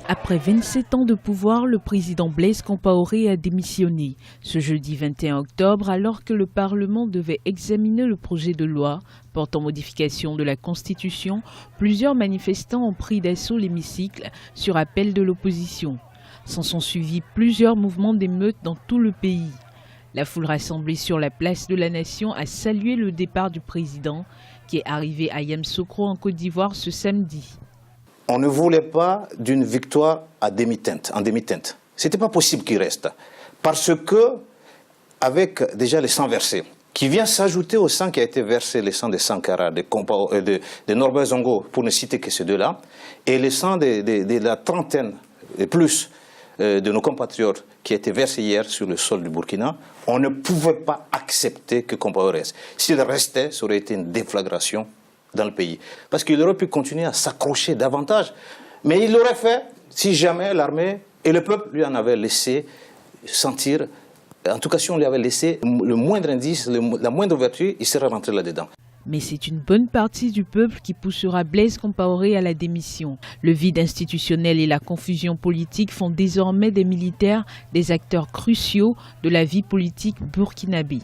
Après 27 ans de pouvoir, le président Blaise Compaoré a démissionné ce jeudi 21 octobre alors que le Parlement devait examiner le projet de loi portant modification de la Constitution. Plusieurs manifestants ont pris d'assaut l'hémicycle sur appel de l'opposition. S'en sont suivis plusieurs mouvements d'émeute dans tout le pays. La foule rassemblée sur la place de la Nation a salué le départ du président qui est arrivé à Yamoussoukro en Côte d'Ivoire ce samedi. On ne voulait pas d'une victoire en demi-teinte. Ce n'était pas possible qu'il reste. Parce que, avec déjà le sang versé, qui vient s'ajouter au sang qui a été versé, le sang de Sankara, de Norbert Zongo, pour ne citer que ces deux-là, et le sang de la trentaine et plus de nos compatriotes qui a été versé hier sur le sol du Burkina, on ne pouvait pas accepter que Compaoré reste. S'il restait, ça aurait été une déflagration dans le pays. Parce qu'il aurait pu continuer à s'accrocher davantage. Mais il l'aurait fait si jamais l'armée et le peuple lui en avaient laissé sentir, en tout cas si on lui avait laissé le moindre indice, la moindre ouverture, il serait rentré là-dedans. Mais c'est une bonne partie du peuple qui poussera Blaise Compaoré à la démission. Le vide institutionnel et la confusion politique font désormais des militaires des acteurs cruciaux de la vie politique burkinabé.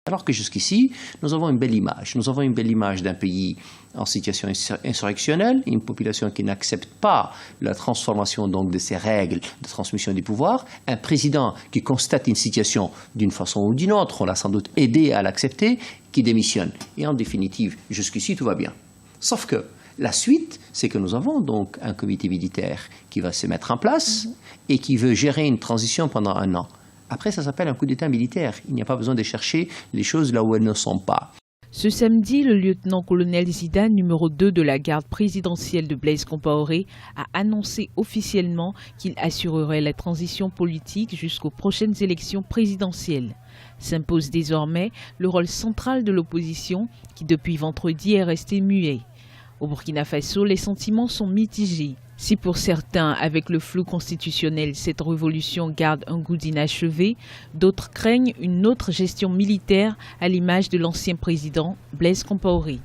Alors que jusqu'ici, nous avons une belle image. Nous avons une belle image d'un pays en situation insurrectionnelle, une population qui n'accepte pas la transformation donc de ses règles de transmission du pouvoir, un président qui constate une situation d'une façon ou d'une autre, on l'a sans doute aidé à l'accepter, qui démissionne. Et en définitive, jusqu'ici, tout va bien. Sauf que la suite, c'est que nous avons donc un comité militaire qui va se mettre en place et qui veut gérer une transition pendant 1 an. Après, ça s'appelle un coup d'État militaire. Il n'y a pas besoin de chercher les choses là où elles ne sont pas. Ce samedi, le lieutenant-colonel Zidane, numéro 2 de la garde présidentielle de Blaise Compaoré, a annoncé officiellement qu'il assurerait la transition politique jusqu'aux prochaines élections présidentielles. S'impose désormais le rôle central de l'opposition qui, depuis vendredi, est resté muet. Au Burkina Faso, les sentiments sont mitigés. Si pour certains, avec le flou constitutionnel, cette révolution garde un goût d'inachevé, d'autres craignent une autre gestion militaire à l'image de l'ancien président Blaise Compaoré.